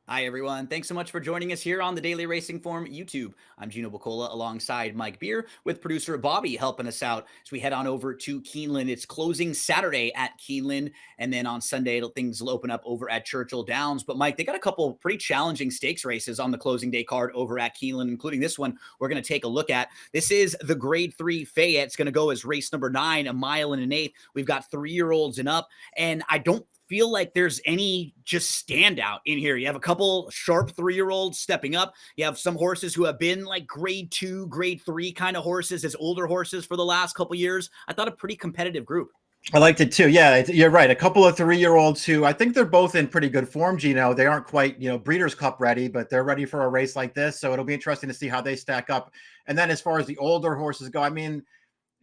Hi, everyone. Thanks so much for joining us here on the Daily Racing Form YouTube. I'm Gino Buccola alongside Mike Beer with producer Bobby helping us out as we head on over to Keeneland. It's closing Saturday at Keeneland, and then on Sunday, things will open up over at Churchill Downs. But, Mike, they got a couple pretty challenging stakes races on the closing day card over at Keeneland, including this one we're going to take a look at. This is the Grade 3 Fayette. It's going to go as race number 9, a mile and an eighth. We've got 3-year-olds and up, and I don't feel like there's any just standout in here. You have a couple sharp 3-year-olds stepping up. You have some horses who have been like grade 2, grade 3 kind of horses as older horses for the last couple years. I thought a pretty competitive group. I liked it too. Yeah, you're right. A couple of 3-year-olds who I think they're both in pretty good form, Gino. They aren't quite, Breeders' Cup ready, but they're ready for a race like this. So it'll be interesting to see how they stack up. And then as far as the older horses go, I mean,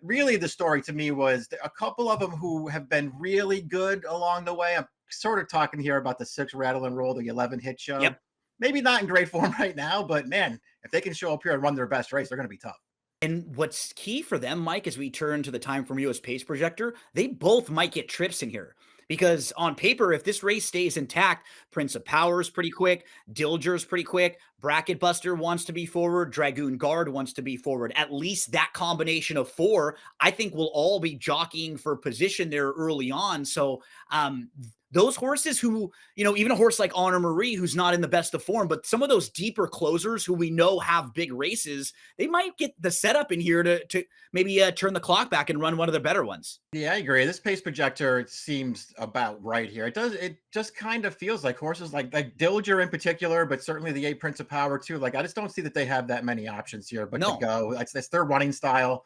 really the story to me was a couple of them who have been really good along the way. I'm sort of talking here about the 6 Rattle and Roll, the 11 hit show. Yep. Maybe not in great form right now, but man, if they can show up here and run their best race, they're going to be tough. And what's key for them, Mike, as we turn to the Time from US pace projector, they both might get trips in here. Because on paper, if this race stays intact, Prince of Power's pretty quick, Dilger's pretty quick, Bracket Buster wants to be forward, Dragoon Guard wants to be forward. At least that combination of 4, I think will all be jockeying for position there early on. So those horses who, even a horse like Honor Marie, who's not in the best of form, but some of those deeper closers who we know have big races, they might get the setup in here to maybe turn the clock back and run one of the better ones. Yeah, I agree. This pace projector seems about right here. It does. It just kind of feels like horses like Dilger in particular, but certainly the 8 Prince of Power too. Like I just don't see that they have that many options here. But to No. go, that's their running style.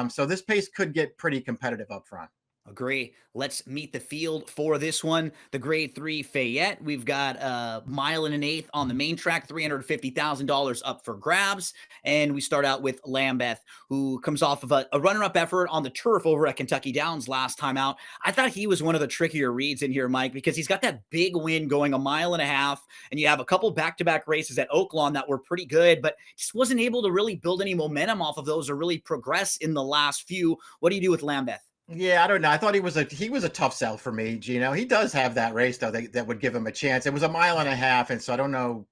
So this pace could get pretty competitive up front. Agree. Let's meet the field for this one. The Grade 3 Fayette. We've got a mile and an eighth on the main track, $350,000 up for grabs. And we start out with Lambeth, who comes off of a runner-up effort on the turf over at Kentucky Downs last time out. I thought he was one of the trickier reads in here, Mike, because he's got that big win going a mile and a half, and you have a couple back-to-back races at Oaklawn that were pretty good, but just wasn't able to really build any momentum off of those or really progress in the last few. What do you do with Lambeth? Yeah, I don't know. I thought he was a tough sell for me, Gino. He does have that race though that would give him a chance. It was a mile and a half, and so I don't know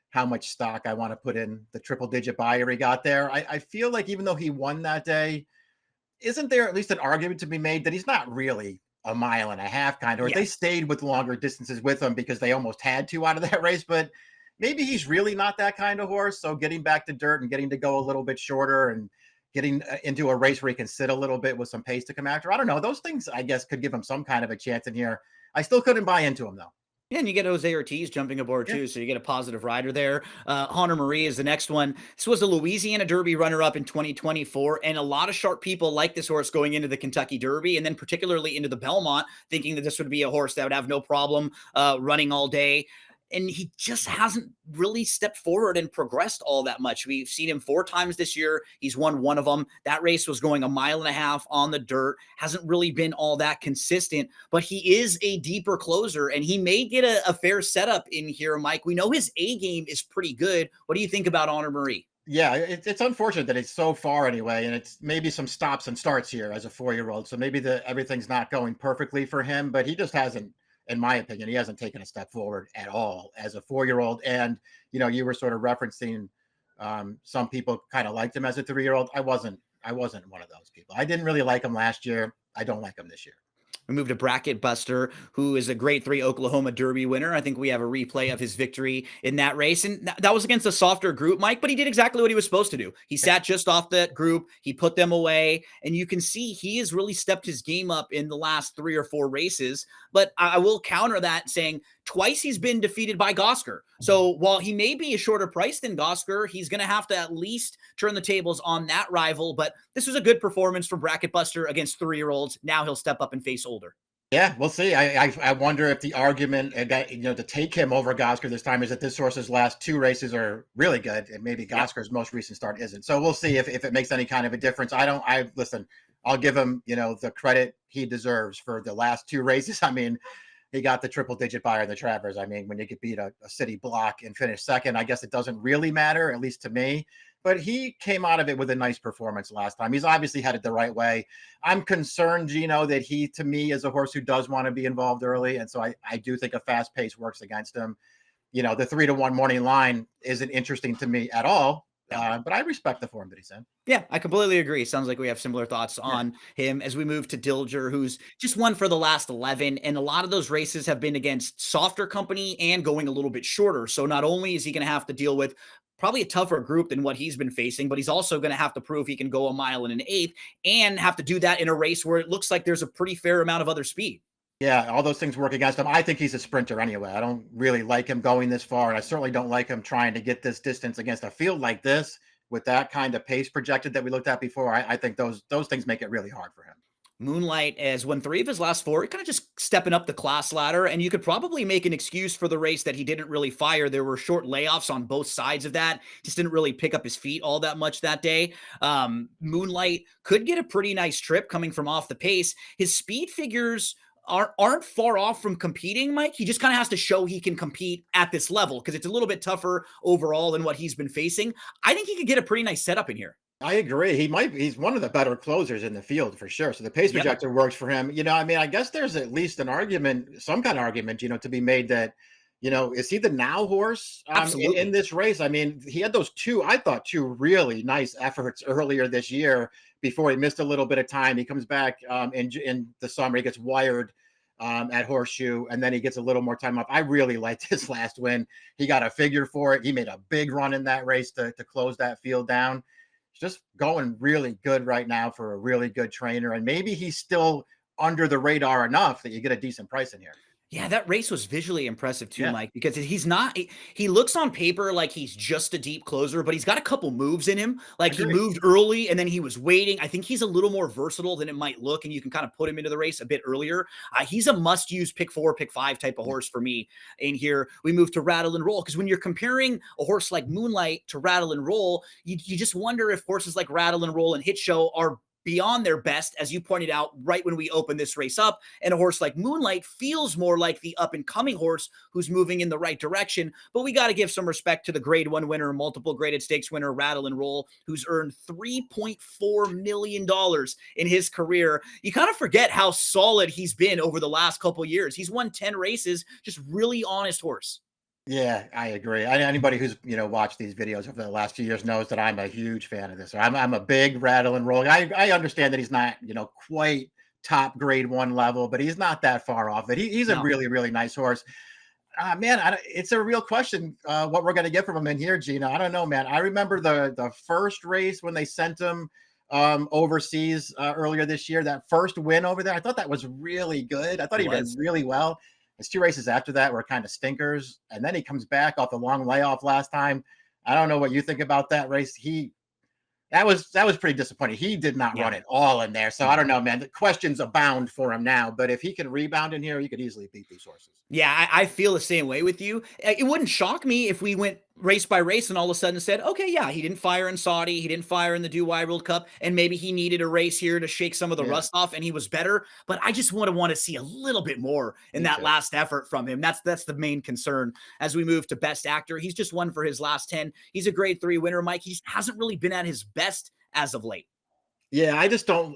how much stock I want to put in the triple digit buyer he got there. I feel like even though he won that day, isn't there at least an argument to be made that he's not really a mile and a half kind of, or they Yes. stayed with longer distances with him because they almost had to out of that race, but maybe he's really not that kind of horse. So getting back to dirt and getting to go a little bit shorter and getting into a race where he can sit a little bit with some pace to come after. I don't know. Those things, I guess, could give him some kind of a chance in here. I still couldn't buy into him, though. Yeah, and you get Jose Ortiz jumping aboard Yeah. too, so you get a positive rider there. Honor Marie is the next one. This was a Louisiana Derby runner-up in 2024, and a lot of sharp people like this horse going into the Kentucky Derby, and then particularly into the Belmont, thinking that this would be a horse that would have no problem running all day. And he just hasn't really stepped forward and progressed all that much. We've seen him 4 times this year. He's won one of them. That race was going a mile and a half on the dirt. Hasn't really been all that consistent, but he is a deeper closer, and he may get a fair setup in here, Mike. We know his A game is pretty good. What do you think about Honor Marie? Yeah, it's unfortunate that it's so far anyway, and it's maybe some stops and starts here as a 4-year-old. So maybe everything's not going perfectly for him, but he just hasn't, in my opinion, he hasn't taken a step forward at all as a 4-year-old. And you were sort of referencing some people kind of liked him as a 3-year-old. I wasn't one of those people. I didn't really like him last year. I don't like him this year. We move to Bracket Buster, who is a Grade 3 Oklahoma Derby winner. I think we have a replay of his victory in that race. And that was against a softer group, Mike, but he did exactly what he was supposed to do. He sat just off that group. He put them away. And you can see he has really stepped his game up in the last 3 or 4 races. But I will counter that saying twice he's been defeated by Gosger. So while he may be a shorter price than Gosger, he's going to have to at least turn the tables on that rival. But this was a good performance from Bracket Buster against 3-year-olds. Now he'll step up and face older. Yeah, we'll see. I wonder if the argument to take him over Gosger this time is that this horse's last 2 races are really good, and maybe Gosger's most recent start isn't. So we'll see if it makes any kind of a difference. Listen. I'll give him the credit he deserves for the last 2 races. I mean, he got the triple digit buyer in the Travers. I mean, when you could beat a city block and finish second, I guess it doesn't really matter, at least to me. But he came out of it with a nice performance last time. He's obviously headed the right way. I'm concerned, Gino, that he, to me, is a horse who does want to be involved early. And so I do think a fast pace works against him. the 3-1 morning line isn't interesting to me at all. No. But I respect the form that he's in. Yeah, I completely agree. Sounds like we have similar thoughts Yeah. on him as we move to Dilger, who's just won for the last 11. And a lot of those races have been against softer company and going a little bit shorter. So not only is he going to have to deal with probably a tougher group than what he's been facing, but he's also going to have to prove he can go a mile and an eighth and have to do that in a race where it looks like there's a pretty fair amount of other speed. Yeah, all those things work against him. I think he's a sprinter anyway. I don't really like him going this far, and I certainly don't like him trying to get this distance against a field like this with that kind of pace projected that we looked at before. I think those things make it really hard for him. Moonlight has won 3 of his last 4, kind of just stepping up the class ladder, and you could probably make an excuse for the race that he didn't really fire. There were short layoffs on both sides of that. Just didn't really pick up his feet all that much that day. Moonlight could get a pretty nice trip coming from off the pace. His speed figures aren't far off from competing, Mike. He just kind of has to show he can compete at this level because it's a little bit tougher overall than what he's been facing. I think he could get a pretty nice setup in here. I agree. He's one of the better closers in the field for sure. So the pace Yep, projector works for him. I mean, I guess there's at least an argument, some kind of argument, to be made that, is he the now horse in absolutely. this race? I mean, he had I thought two really nice efforts earlier this year before he missed a little bit of time. He comes back in the summer, he gets wired at Horseshoe, and then he gets a little more time off. I really liked his last win. He got a figure for it. He made a big run in that race to close that field down. Just going really good right now for a really good trainer. And maybe he's still under the radar enough that you get a decent price in here. Yeah, that race was visually impressive too, Yeah, Mike, because he's not, he looks on paper like he's just a deep closer, but he's got a couple moves in him. Like he agreed. moved early and then he was waiting. I think he's a little more versatile than it might look, and you can kind of put him into the race a bit earlier. He's a must use pick 4, pick 5 type of Yeah. horse for me. In here, we move to Rattle and Roll because when you're comparing a horse like Moonlight to Rattle and Roll, you just wonder if horses like Rattle and Roll and Hit Show are beyond their best, as you pointed out right when we opened this race up. And a horse like Moonlight feels more like the up and coming horse who's moving in the right direction. But we got to give some respect to the grade 1 winner, multiple graded stakes winner, Rattle and Roll, who's earned $3.4 million in his career. You kind of forget how solid he's been over the last couple years. He's won 10 races, just really honest horse. Yeah, I agree. Anybody who's watched these videos over the last few years knows that I'm a huge fan of this. I'm a big Rattle and Roll. I understand that he's not quite top grade 1 level, but he's not that far off it. He's a No. really really nice horse. Man, it's a real question what we're going to get from him in here, Gino. I don't know, man. I remember the first race when they sent him overseas earlier this year. That first win over there, I thought that was really good. I thought It he did was. really well. His 2 races after that were kind of stinkers, and then he comes back off the long layoff last time. I don't know what you think about that race. That was pretty disappointing. He did not Yeah. run it all in there. So I No. don't know, man. The questions abound for him now, but if he can rebound in here, he could easily beat these horses. Yeah, I feel the same way with you. It wouldn't shock me if we went race by race and all of a sudden said, okay, yeah, he didn't fire in Saudi, he didn't fire in the Dubai World Cup, and maybe he needed a race here to shake some of the Yeah, rust off, and he was better. But I just want to see a little bit more in me that too. last effort from him. That's the main concern as we move to Best Actor. He's just won for his last 10. He's a grade 3 winner, Mike. He just hasn't really been at his best as of late. Yeah, I just don't.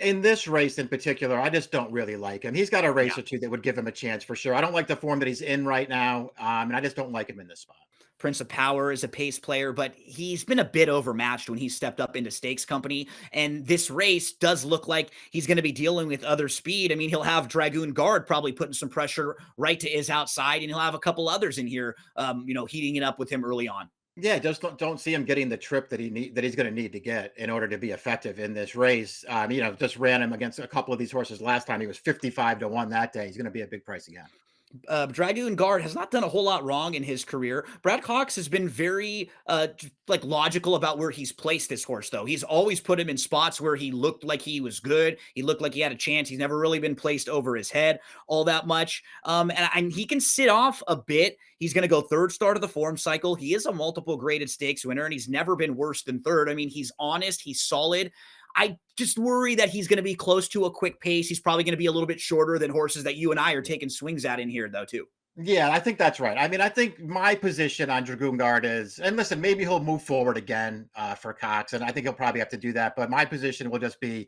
In this race in particular, I just don't really like him. He's got a race Yeah. or two that would give him a chance for sure. I don't like the form that he's in right now, and I just don't like him in this spot. Prince of Power is a pace player, but he's been a bit overmatched when he stepped up into stakes company. And this race does look like he's going to be dealing with other speed. I mean, he'll have Dragoon Guard probably putting some pressure right to his outside, and he'll have a couple others in here, heating it up with him early on. Yeah, just don't see him getting the trip that he's going to need to get in order to be effective in this race. Just ran him against a couple of these horses last time. He was 55-1 that day. He's going to be a big price again. Dragoon Guard has not done a whole lot wrong in his career. Brad Cox has been very logical about where he's placed this horse, though. He's always put him in spots where he looked like he was good. He looked like he had a chance. He's never really been placed over his head all that much. And he can sit off a bit. He's going to go third start of the form cycle. He is a multiple graded stakes winner, and he's never been worse than third. I mean, he's honest. He's solid. I just worry that he's going to be close to a quick pace. He's probably going to be a little bit shorter than horses that you and I are taking swings at in here, though, too. Yeah, I think that's right. I mean, I think my position on Dragoon Guard is, and listen, maybe he'll move forward again for Cox, and I think he'll probably have to do that. But my position will just be,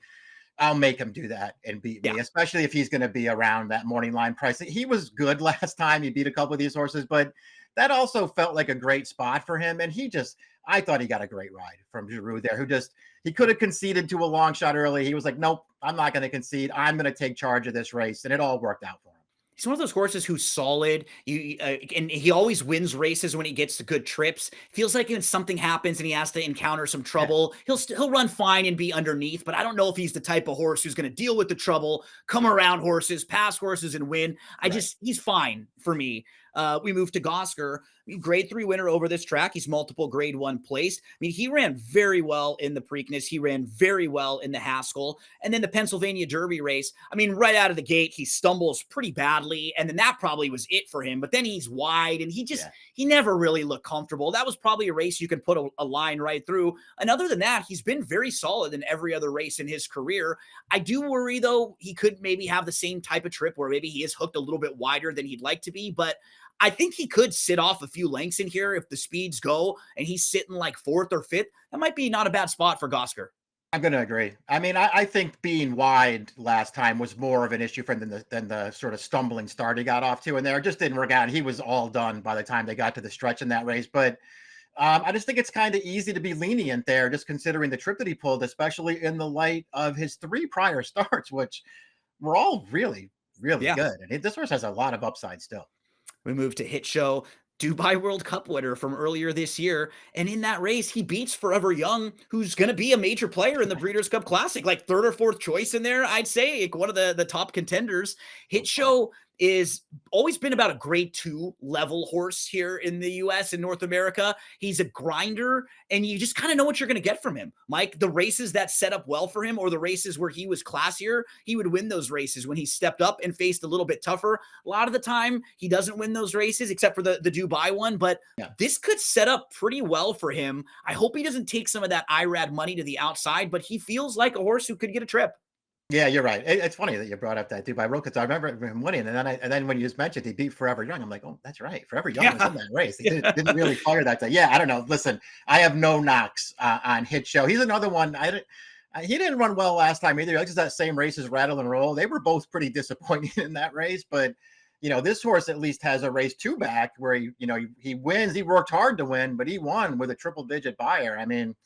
I'll make him do that and beat Yeah. me, especially if he's going to be around that morning line price. He was good last time. He beat a couple of these horses, but that also felt like a great spot for him. And I thought he got a great ride from Giroux there, he could have conceded to a long shot early. He was like, nope, I'm not going to concede. I'm going to take charge of this race. And it all worked out for him. He's one of those horses who's solid. And he always wins races when he gets to good trips. Feels like when something happens and he has to encounter some trouble, he'll run fine and be underneath. But I don't know if he's the type of horse who's going to deal with the trouble, come around horses, pass horses, and win. He's fine for me. We move to Gosger, grade 3 winner over this track. He's multiple grade 1 placed. I mean, he ran very well in the Preakness. He ran very well in the Haskell. And then the Pennsylvania Derby race, I mean, right out of the gate, he stumbles pretty badly. And then that probably was it for him. But then he's wide and he never really looked comfortable. That was probably a race you could put a line right through. And other than that, he's been very solid in every other race in his career. I do worry, though, he could maybe have the same type of trip where maybe he is hooked a little bit wider than he'd like to be. But I think he could sit off a few lengths in here if the speeds go and he's sitting like 4th or 5th. That might be not a bad spot for Gosger. I'm going to agree. I mean, I think being wide last time was more of an issue for him than the sort of stumbling start he got off to. And there, it just didn't work out. He was all done by the time they got to the stretch in that race. But I just think it's kind of easy to be lenient there, just considering the trip that he pulled, especially in the light of his 3 prior starts, which were all really, really good. And this horse has a lot of upside still. We move to Hit Show, Dubai World Cup winner from earlier this year. And in that race, he beats Forever Young, who's going to be a major player in the Breeders' Cup Classic, like 3rd or 4th choice in there, I'd say, like one of the top contenders. Hit Show is always been about a grade 2 level horse here in the US and North America. He's a grinder, and you just kind of know what you're going to get from him. Mike, the races that set up well for him, or the races where he was classier, he would win those races when he stepped up and faced a little bit tougher. A lot of the time, he doesn't win those races, except for the Dubai one, but this could set up pretty well for him. I hope he doesn't take some of that IRAD money to the outside, but he feels like a horse who could get a trip. Yeah, you're right. It's funny that you brought up that Dubai Road because I remember him winning, and then when you just mentioned he beat Forever Young, I'm like, oh, that's right. Forever Young was in that race. He didn't really fire that day. Yeah, I don't know. Listen, I have no knocks on Hit Show. He's another one. He didn't run well last time either. Just that same race as Rattle and Roll. They were both pretty disappointing in that race, but this horse at least has a race 2 back where he wins. He worked hard to win, but he won with a triple-digit buyer. I mean,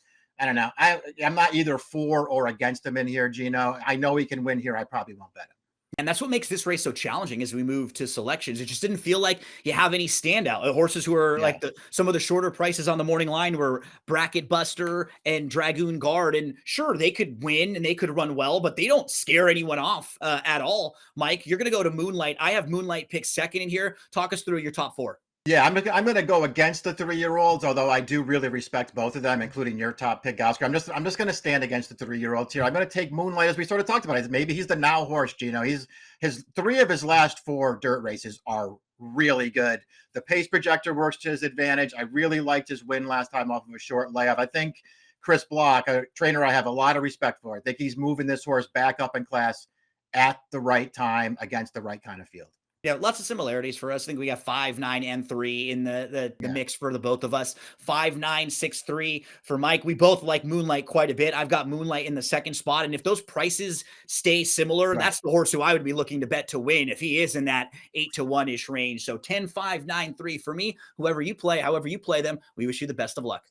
I don't know. I'm not either for or against him in here, Gino. I know he can win here. I probably won't bet him. And that's what makes this race so challenging as we move to selections. It just didn't feel like you have any standout. Horses who are like some of the shorter prices on the morning line were Bracket Buster and Dragoon Guard. And sure, they could win and they could run well, but they don't scare anyone off at all. Mike, you're going to go to Moonlight. I have Moonlight picked 2nd in here. Talk us through your top 4. Yeah, I'm going to go against the 3-year-olds, although I do really respect both of them, including your top pick, Gosger. I'm just going to stand against the 3-year-olds here. I'm going to take Moonlight, as we sort of talked about. Maybe he's the now horse, Gino. His 3 of his last 4 dirt races are really good. The pace projector works to his advantage. I really liked his win last time off of a short layoff. I think Chris Block, a trainer I have a lot of respect for, I think he's moving this horse back up in class at the right time against the right kind of field. Yeah, lots of similarities for us. I think we got 5, 9, and 3 in the mix for the both of us. 5, 9, 6, 3 for Mike. We both like Moonlight quite a bit. I've got Moonlight in the 2nd spot. And if those prices stay similar, that's the horse who I would be looking to bet to win if he is in that 8 to 1-ish range. So 10, 5, 9, 3 for me. Whoever you play, however you play them, we wish you the best of luck.